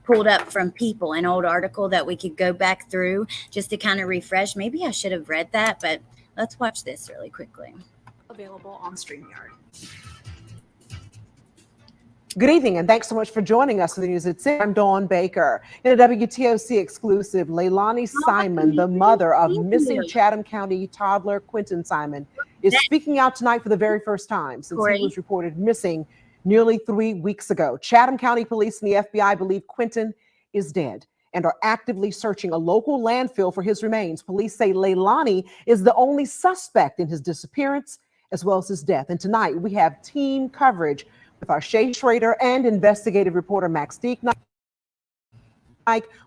pulled up from People, an old article that we could go back through just to kind of refresh. Maybe I should have read that, but let's watch this really quickly. Available on StreamYard. Good evening, and thanks so much for joining us for the news at 6. I'm Dawn Baker. In a WTOC exclusive, Leilani Simon, the mother of missing Chatham County toddler Quentin Simon, is speaking out tonight for the very first time since he was reported missing nearly 3 weeks ago. Chatham County Police and the FBI believe Quentin is dead and are actively searching a local landfill for his remains. Police say Leilani is the only suspect in his disappearance as well as his death. And tonight we have team coverage with our Shay Schrader and investigative reporter Max Deek.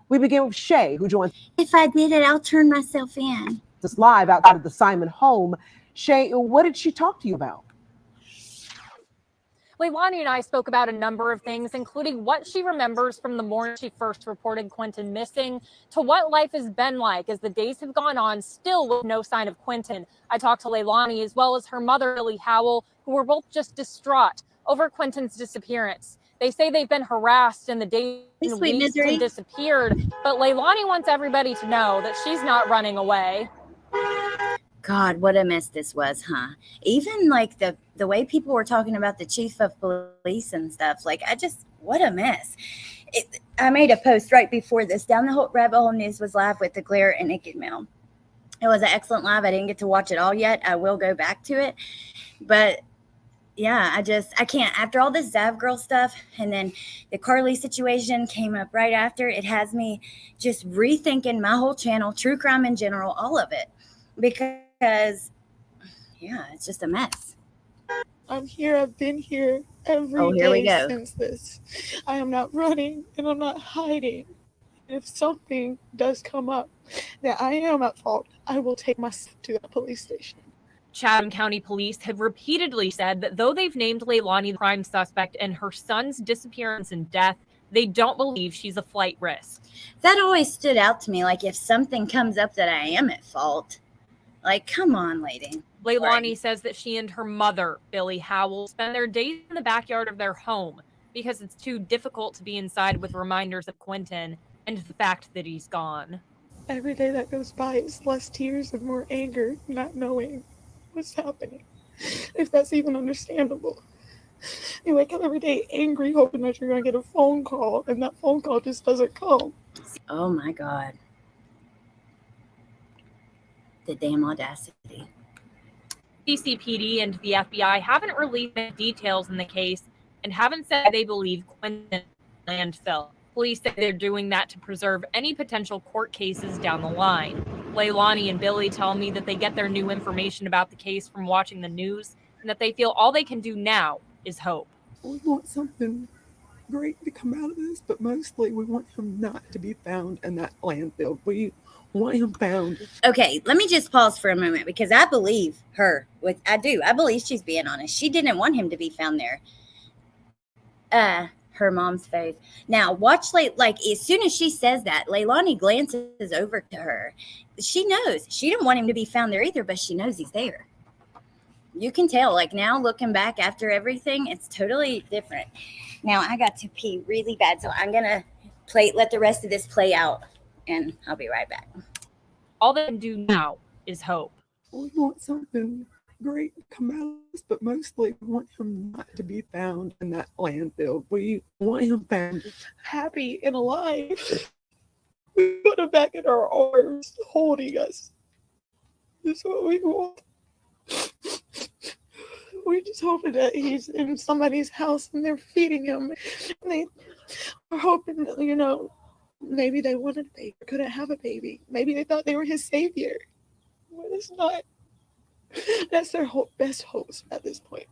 We begin with Shay, who joins. If I did it, I'll turn myself in. This live outside of the Simon home. Shay, what did she talk to you about? Leilani and I spoke about a number of things, including what she remembers from the morning she first reported Quentin missing, to what life has been like as the days have gone on, still with no sign of Quentin. I talked to Leilani as well as her mother, Billy Howell, who were both just distraught over Quentin's disappearance. They say they've been harassed in the days and weeks Quentin disappeared, but Leilani wants everybody to know that she's not running away. God, what a mess this was, huh? Even like the way people were talking about the chief of police and stuff, like what a mess. I made a post right before this. Down the Rabbit Hole News was live with the Glare and Naked Mail. It was an excellent live. I didn't get to watch it all yet. I will go back to it. But yeah, I can't. After all this Zav Girl stuff and then the Carly situation came up right after, it has me just rethinking my whole channel, true crime in general, all of it. Because, yeah, it's just a mess. I'm here. I've been here every day since this. I am not running and I'm not hiding. If something does come up that I am at fault, I will take myself to the police station. Chatham County Police have repeatedly said that though they've named Leilani the prime suspect in her son's disappearance and death, they don't believe she's a flight risk. That always stood out to me. Like, if something comes up that I am at fault, like, come on, lady. Leilani says that she and her mother, Billy Howell, spend their days in the backyard of their home because it's too difficult to be inside with reminders of Quentin and the fact that he's gone. Every day that goes by is less tears and more anger, not knowing what's happening, if that's even understandable. You wake up every day angry, hoping that you're going to get a phone call, and that phone call just doesn't come. Oh my God. The damn audacity. CCPD and the FBI haven't released any details in the case and haven't said they believe Quentin landfill. Police say they're doing that to preserve any potential court cases down the line. Leilani and Billy tell me that they get their new information about the case from watching the news and that they feel all they can do now is hope. We want something great to come out of this, but mostly we want him not to be found in that landfill. We want him found. Okay, let me just pause for a moment because I believe her. I believe she's being honest. She didn't want him to be found there. Her mom's face. Now, watch, like, as soon as she says that, Leilani glances over to her. She knows. She didn't want him to be found there either, but she knows he's there. You can tell, like, now looking back after everything, it's totally different. Now, I got to pee really bad, so I'm going to let the rest of this play out, and I'll be right back. All they can do now is hope. We want something great to come out of this, but mostly we want him not to be found in that landfill. We want him found happy and alive. We put him back in our arms, holding us. That's what we want. We're just hoping that he's in somebody's house and they're feeding him. And they are hoping that, maybe they wanted a baby, couldn't have a baby. Maybe they thought they were his savior. But it's not. That's their best hopes at this point.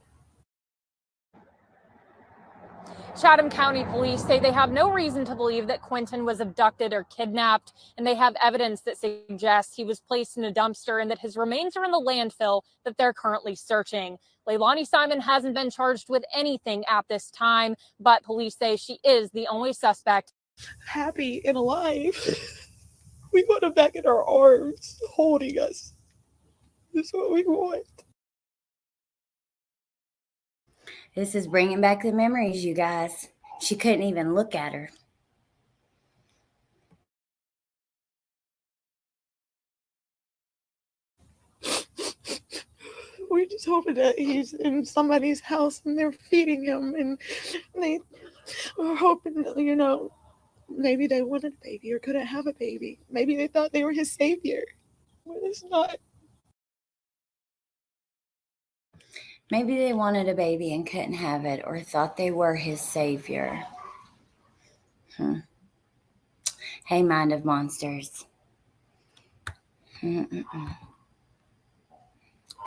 Chatham County Police say they have no reason to believe that Quentin was abducted or kidnapped, and they have evidence that suggests he was placed in a dumpster and that his remains are in the landfill that they're currently searching. Leilani Simon hasn't been charged with anything at this time, but police say she is the only suspect. Happy and alive. We put him back in our arms, holding us. That's what we want. This is bringing back the memories, you guys. She couldn't even look at her. We're just hoping that he's in somebody's house and they're feeding him, and they are hoping that, maybe they wanted a baby or couldn't have a baby. Maybe they thought they were his savior. But it's not. Maybe they wanted a baby and couldn't have it, or thought they were his savior. Hey, mind of monsters.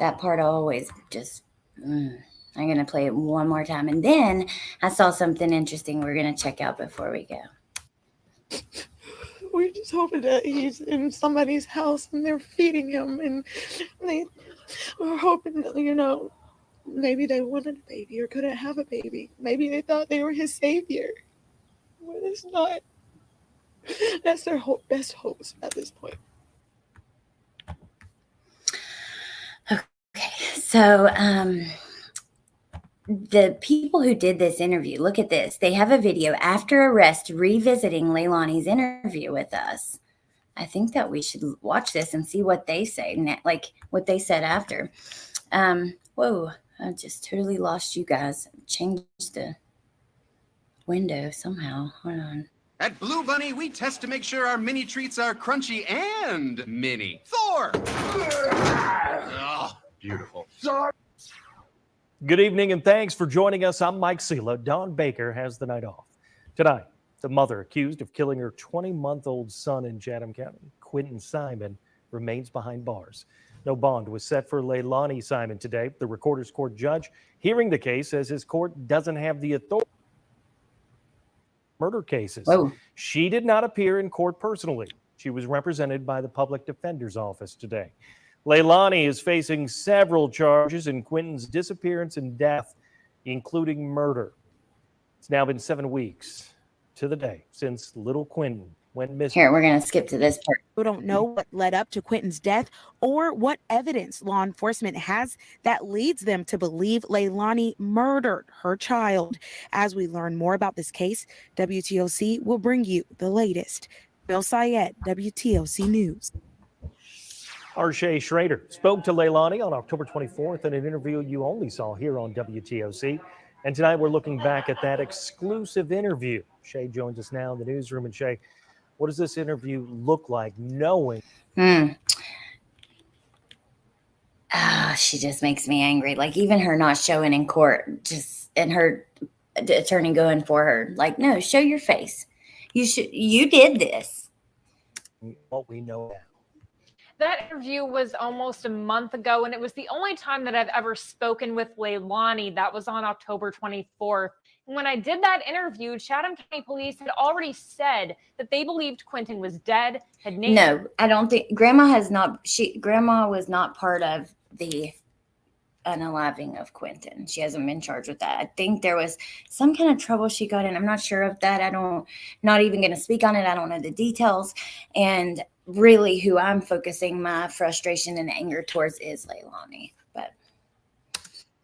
That part always just, I'm going to play it one more time. And then I saw something interesting we're going to check out before we go. We're just hoping that he's in somebody's house and they're feeding him, and they We were hoping that, maybe they wanted a baby or couldn't have a baby. Maybe they thought they were his savior. But it's not. That's their best hopes at this point. Okay, so the people who did this interview, look at this. They have a video after arrest revisiting Leilani's interview with us. I think that we should watch this and see what they say, like what they said after. Whoa, I just totally lost you guys. Changed the window somehow. Hold on. At Blue Bunny, we test to make sure our mini treats are crunchy and mini. Thor! Oh, beautiful. Good evening and thanks for joining us. I'm Mike Sela. Dawn Baker has the night off. Tonight, the mother accused of killing her 20-month-old son in Chatham County, Quentin Simon, remains behind bars. No bond was set for Leilani Simon today. The Recorder's Court judge hearing the case says his court doesn't have the authority murder cases. Whoa. She did not appear in court personally. She was represented by the public defender's office today. Leilani is facing several charges in Quentin's disappearance and death, including murder. It's now been 7 weeks to the day since little Quentin went missing. Here, we're going to skip to this part. We don't know what led up to Quentin's death or what evidence law enforcement has that leads them to believe Leilani murdered her child. As we learn more about this case, WTOC will bring you the latest. Bill Syed, WTOC News. Arshay Schrader spoke to Leilani on October 24th in an interview you only saw here on WTOC. And tonight we're looking back at that exclusive interview. Shay joins us now in the newsroom. And Shay, what does this interview look like knowing? She just makes me angry. Like even her not showing in court, just and her attorney going for her. Like, no, show your face. You did this. What we know now. That interview was almost a month ago, and it was the only time that I've ever spoken with Leilani. That was on October 24th. And when I did that interview, Chatham County Police had already said that they believed Quentin was dead. No, I don't think Grandma was not part of the unaliving of Quentin. She hasn't been charged with that. I think there was some kind of trouble she got in. I'm not sure of that. Not even going to speak on it. I don't know the details. And really who I'm focusing my frustration and anger towards is Leilani. But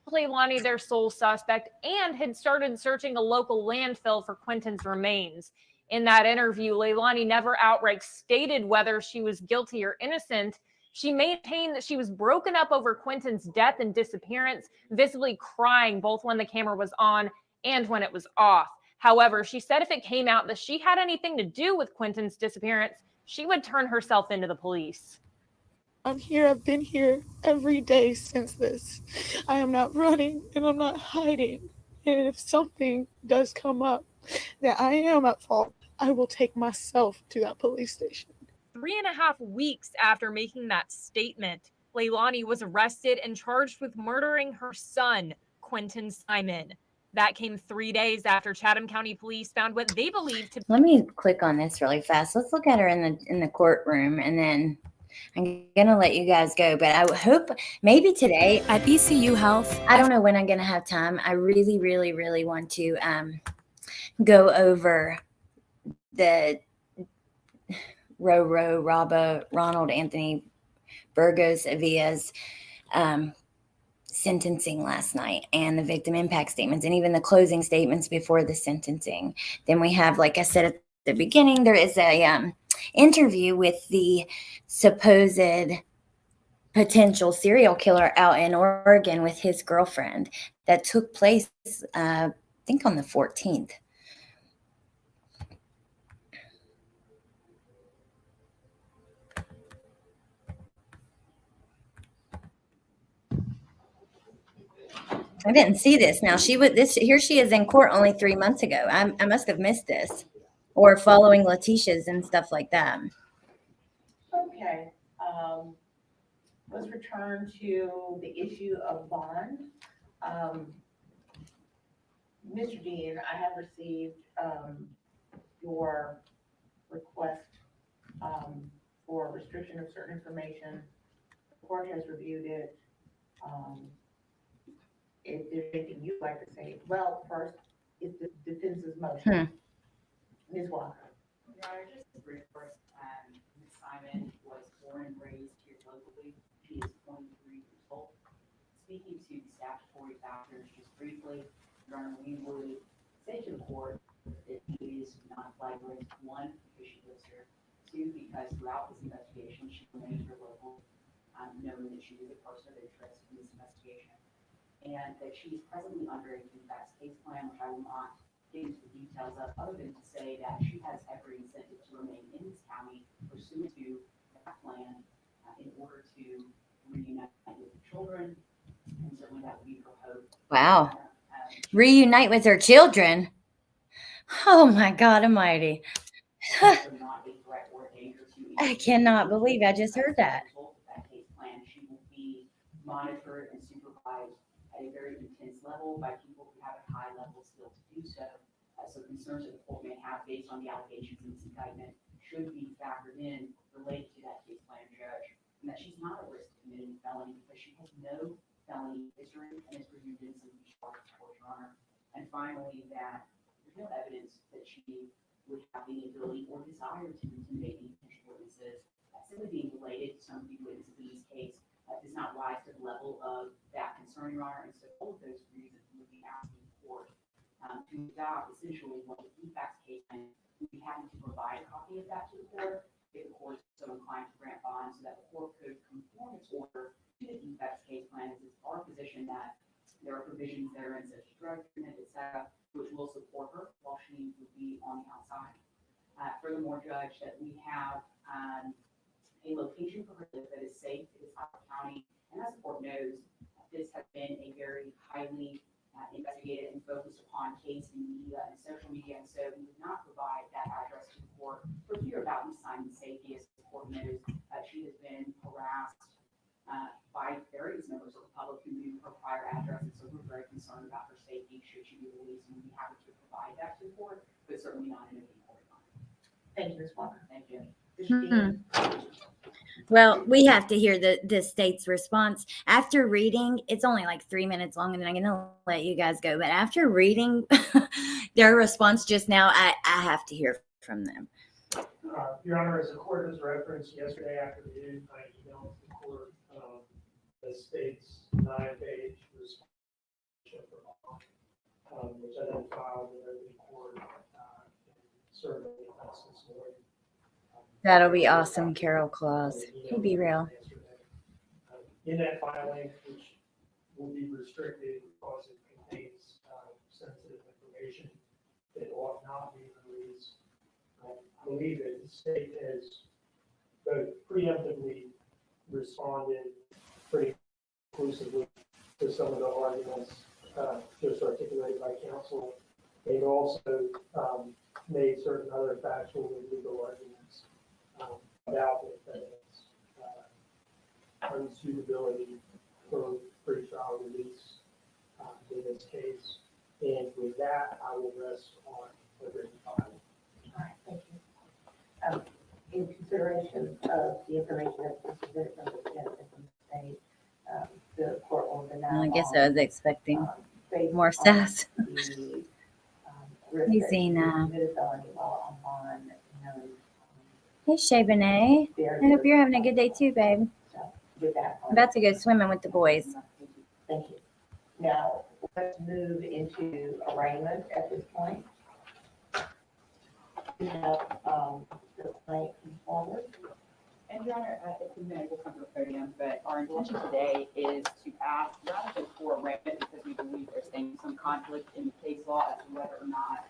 Leilani, their sole suspect, and had started searching a local landfill for Quentin's remains. In that interview, Leilani never outright stated whether she was guilty or innocent. She maintained that she was broken up over Quentin's death and disappearance, visibly crying both when the camera was on and when it was off. However, she said if it came out that she had anything to do with Quentin's disappearance, she would turn herself into the police. I'm here. I've been here every day since this. I am not running and I'm not hiding. And if something does come up that I am at fault, I will take myself to that police station. 3.5 weeks after making that statement, Leilani was arrested and charged with murdering her son, Quentin Simon. That came 3 days after Chatham County Police found what they believed to be. Let me click on this really fast. Let's look at her in the courtroom, and then I'm gonna let you guys go. But I hope maybe today At ECU Health, I don't know when I'm gonna have time. I really, really, really want to go over the Ronald Anthony Burgos Avia's sentencing last night, and the victim impact statements, and even the closing statements before the sentencing. Then we have, like I said at the beginning, there is a interview with the supposed potential serial killer out in Oregon with his girlfriend that took place, I think, on the 14th. I didn't see this. Now here she is in court only 3 months ago. I must have missed this, or following Letitia's and stuff like that. Okay. Let's return to the issue of bond. Mr. Dean, I have received your request for restriction of certain information. The court has reviewed it. If there's anything you'd like to say, well, first, is the defense's motion. Ms. Walker. Your Honor, just a brief first, Ms. Simon was born and raised here locally. She is 23 years old. Speaking to the statutory factors just briefly, Your Honor, we would say to the court that it is not flagrant, one, because she lives here, two, because throughout this investigation, she remained here local, knowing that she was a person of interest in this investigation, and that she is presently under a defects case plan, which I will not get into the details of, other than to say that she has every incentive to remain in this county pursuant to that plan in order to reunite with the children, and certainly that would be her hope. Wow. Reunite with her children. Oh my God Almighty. I cannot believe I just heard that. That case plan, she will be monitored and supervised at a very intense level by people who have a high level skill to do so. So concerns that the court may have based on the allegations in this indictment should be factored in related to that case plan, Judge, and that she's not at risk of committing a felony because she has no felony history and is presumed innocent of charges, Your Honor. And finally, that there's no evidence that she would have the ability or desire to intimidate any potential witnesses. Simply being related to some of the witnesses in this case does not rise to the level of that concern, Your Honor. And so all of those reasons we would be asking the court to adopt essentially what the defects case plan. We'd be happy to provide a copy of that to the court if the court is so inclined to grant bond, so that the court could conform its order to the defects case plan. It's our position that there are provisions therein such as drug treatment, etc., which will support her while she would be on the outside. Furthermore, Judge, that we have a location for her that is safe. It is Howard County, and as the court knows, this has been a very highly investigated and focused upon case in media and social media, and so we would not provide that address to the court for fear about Ms. Simon's safety. As the court knows, she has been harassed by various members of the public who knew her prior address, and so we're very concerned about her safety should she be released, and we'd be happy to provide that to the court, but certainly not in a court. Thank you, Ms. Walker. Thank you. Well, we have to hear the state's response. After reading, it's only like 3 minutes long, and then I'm going to let you guys go. But after reading their response just now, I have to hear from them. Your Honor, as the court has referenced, yesterday afternoon, I emailed the court the state's 9-page response, which I then filed with the court and served on the defense this morning. That'll be awesome, Carol Claus. He'd be real. In that filing, which will be restricted because it contains sensitive information that ought not be released, I believe that the state has both preemptively responded pretty inclusively to some of the arguments just articulated by counsel. They've also made certain other factual and legal arguments about the defendant's unsuitability for pretrial release in this case. And with that, I will rest on the written filing. All right, thank you. In consideration of the information that was submitted from the defense and from the state, the court will deny. I guess I was expecting more sass. Easy now. Hey, Shay Benet. I hope you're having a good day too, babe. I'm about to go swimming with the boys. Thank you. Now, let's move into arraignment at this point. We have the complaint forward. And Your Honor, it's a minute, we'll come to the podium, but our intention today is to ask, rather than for arraignment, because we believe there's some conflict in the case law as to whether or not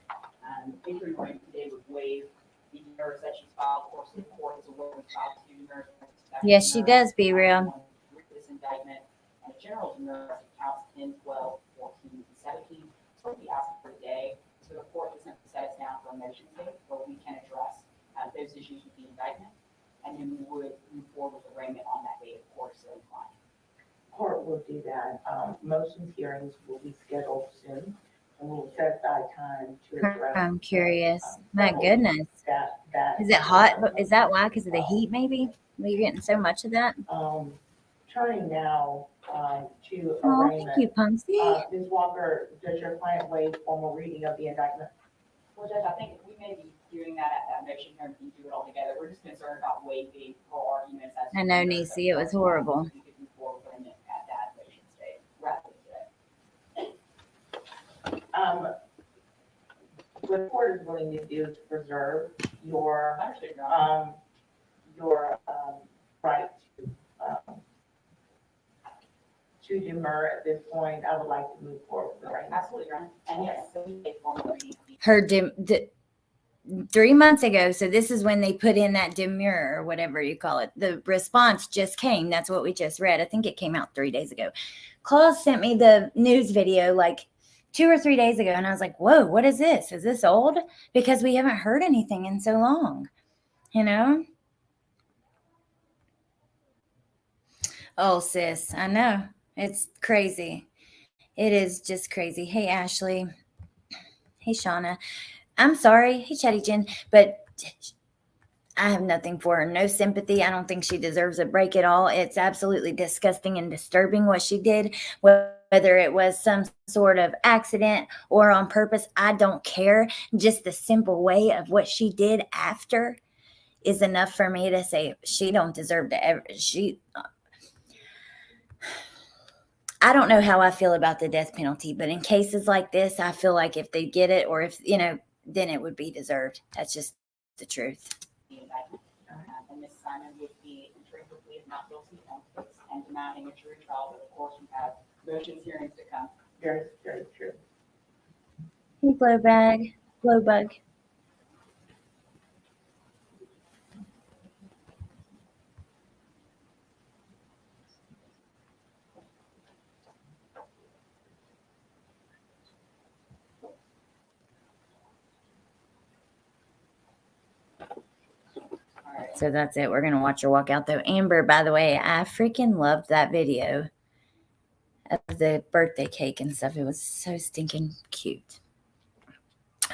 entry arraignment today would waive the errors that she's filed. Of course, the court is aware of filed 2 errors. Yes, she does, be real. This indictment and general errors counts 10, 12, 14, and 17. So what we ask for today, so the court doesn't set us down for a motion state, where we can address those issues with the indictment, and then we would move forward with arraignment on that date, of course, so inclined. Court will do that. Motions hearings will be scheduled soon, and we'll set aside time to address. I'm curious. My goodness. Is it hot? Is that why? Because of the heat, maybe? Well, you're getting so much of that? Turning now to Oh, arraignment. thank you, Punksy. Ms. Walker, does your client waive formal reading of the indictment? Well, Judge, I think we may be doing that at that motion here, and we can do it all together. We're just concerned about waiving for arguments as to I know, whether Niecy, it was the horrible. we could move forward with it at that motion stage rather than today. What the court is willing to do is preserve your, I understand, Your Honor. your right to demur at this point. I would like to move forward with the right. Absolutely, Your Honor. And yes, so we take formal reading. Her 3 months ago, so this is when they put in that demurrer or whatever you call it. The response just came. That's what we just read. I think it came out 3 days ago. Claus sent me the news video like 2 or 3 days ago, and I was like, whoa, what is this? Is this old? Because we haven't heard anything in so long, you know? Oh, sis, I know. It's crazy. It is just crazy. Hey, Ashley. Hey, Shauna. I'm sorry. Hey, Chatty Jen. But I have nothing for her. No sympathy. I don't think she deserves a break at all. It's absolutely disgusting and disturbing what she did. Whether it was some sort of accident or on purpose, I don't care. Just the simple way of what she did after is enough for me to say she don't deserve to ever. I don't know how I feel about the death penalty, but in cases like this, I feel like if they get it or if, then it would be deserved. That's just the truth. And Ms. Simon would be entering her plea of not guilty on this and demanding a jury trial, but of course we have motions hearings to come. Very, very true. Hey, Glowbug. So that's it. We're going to watch her walk out, though. Amber, by the way, I freaking loved that video of the birthday cake and stuff. It was so stinking cute.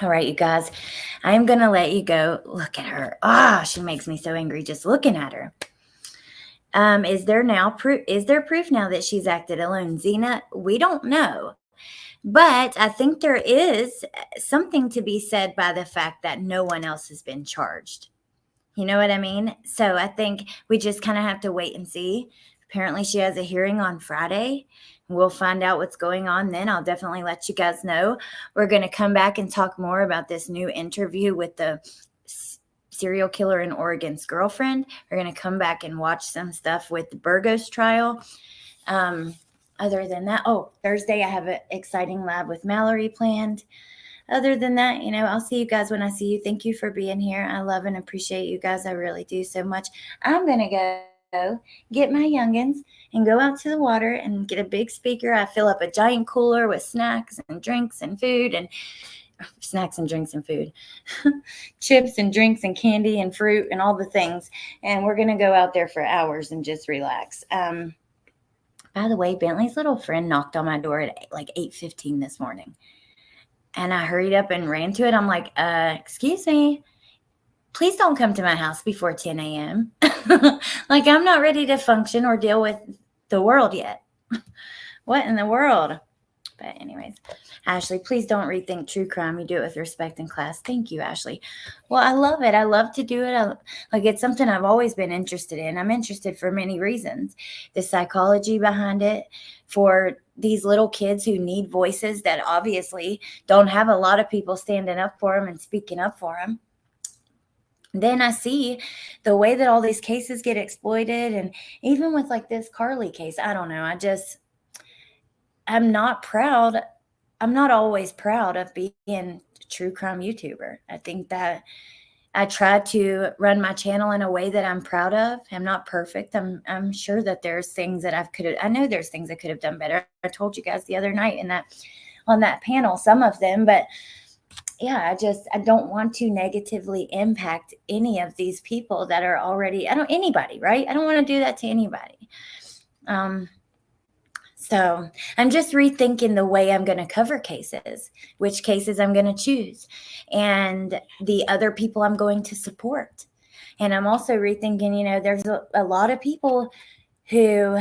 All right, you guys, I am going to let you go. Look at her. She makes me so angry just looking at her. Is there proof now that she's acted alone? Zena, we don't know. But I think there is something to be said by the fact that no one else has been charged. You know what I mean? So I think we just kind of have to wait and see. Apparently she has a hearing on Friday. We'll find out what's going on then. I'll definitely let you guys know. We're going to come back and talk more about this new interview with the serial killer in Oregon's girlfriend. We're going to come back and watch some stuff with the Burgos trial. Other than that, Thursday I have an exciting lab with Mallory planned. Other than that, I'll see you guys when I see you. Thank you for being here. I love and appreciate you guys. I really do so much. I'm going to go get my youngins and go out to the water and get a big speaker. I fill up a giant cooler with snacks and drinks and food and chips and drinks and candy and fruit and all the things. And we're going to go out there for hours and just relax. By the way, Bentley's little friend knocked on my door at like 8:15 this morning. And I hurried up and ran to it. I'm like, excuse me, please don't come to my house before 10 a.m. Like, I'm not ready to function or deal with the world yet. What in the world? But anyways, Ashley, please don't rethink true crime. You do it with respect and class. Thank you, Ashley. Well, I love it. I love to do it. It's something I've always been interested in. I'm interested for many reasons. The psychology behind it, for these little kids who need voices that obviously don't have a lot of people standing up for them and speaking up for them. Then I see the way that all these cases get exploited. And even with like this Carly case, I don't know. I'm not proud. I'm not always proud of being a true crime YouTuber. I think that I try to run my channel in a way that I'm proud of. I'm not perfect. I'm sure that there's things that I know there's things I could have done better. I told you guys the other night on that panel, some of them, but yeah, I don't want to negatively impact any of these people that are already, anybody, right? I don't want to do that to anybody. So I'm just rethinking the way I'm going to cover cases, which cases I'm going to choose, and the other people I'm going to support. And I'm also rethinking, there's a lot of people who,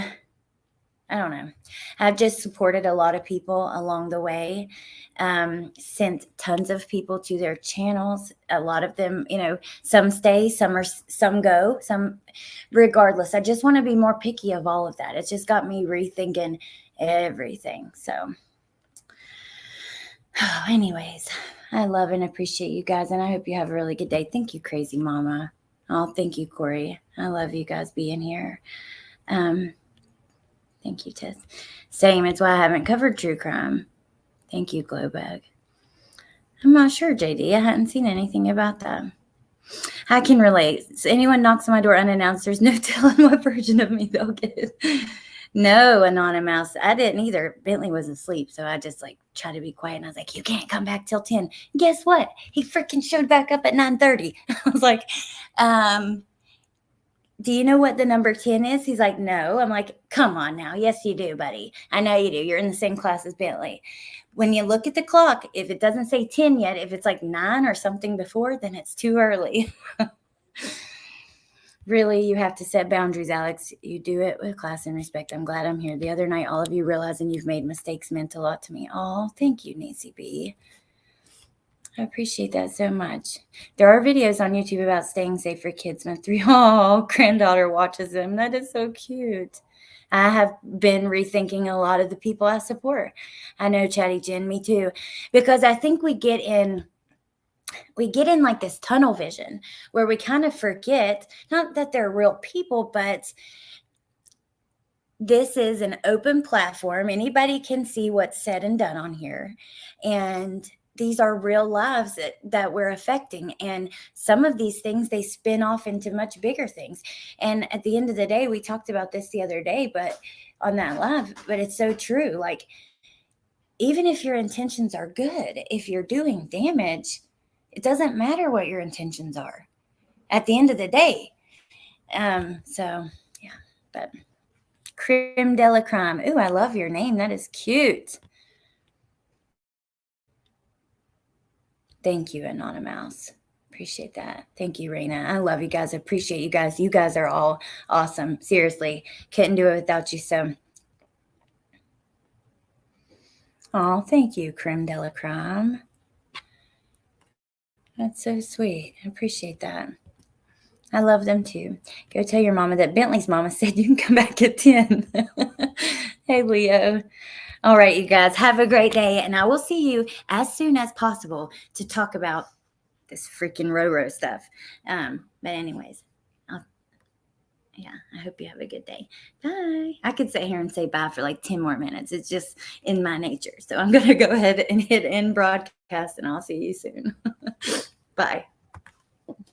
I don't know. I've just supported a lot of people along the way, sent tons of people to their channels. A lot of them, some stay, some go, some regardless. I just want to be more picky of all of that. It's just got me rethinking everything. So anyways, I love and appreciate you guys, and I hope you have a really good day. Thank you, Crazy Mama. Oh, thank you, Corey. I love you guys being here. Thank you, Tess. Same. It's why I haven't covered true crime. Thank you, Glowbug. I'm not sure, JD. I hadn't seen anything about that. I can relate. So anyone knocks on my door unannounced, there's no telling what version of me they'll get. No, Anonymous. I didn't either. Bentley was asleep, so I just tried to be quiet. And I was like, you can't come back till 10. Guess what? He freaking showed back up at 9:30. I was like, do you know what the number 10 is? He's like, no. I'm like, come on now. Yes, you do, buddy. I know you do. You're in the same class as Bentley. When you look at the clock, if it doesn't say 10 yet, if it's 9 or something before, then it's too early. Really, you have to set boundaries, Alex. You do it with class and respect. I'm glad I'm here. The other night, all of you realizing you've made mistakes meant a lot to me. Oh, thank you, Nancy B. I appreciate that so much. There are videos on YouTube about staying safe for kids. My 3 granddaughter watches them. That is so cute. I have been rethinking a lot of the people I support. I know, Chatty Jen, me too. Because I think we get in this tunnel vision where we kind of forget, not that they're real people, but this is an open platform. Anybody can see what's said and done on here. And these are real lives that we're affecting. And some of these things, they spin off into much bigger things. And at the end of the day, we talked about this the other day, but on that live, but it's so true. Even if your intentions are good, if you're doing damage, it doesn't matter what your intentions are at the end of the day. So yeah, but Creme de la Crime. Ooh, I love your name. That is cute. Thank you, Anonymous. Appreciate that. Thank you, Raina. I love you guys. I appreciate you guys. You guys are all awesome. Seriously, couldn't do it without you. So, oh, thank you, Creme de la Crime. That's so sweet. I appreciate that. I love them too. Go tell your mama that Bentley's mama said you can come back at 10. Hey, Leo. All right, you guys, have a great day. And I will see you as soon as possible to talk about this freaking Roro stuff. But anyways, I hope you have a good day. Bye. I could sit here and say bye for 10 more minutes. It's just in my nature. So I'm going to go ahead and hit end broadcast, and I'll see you soon. Bye.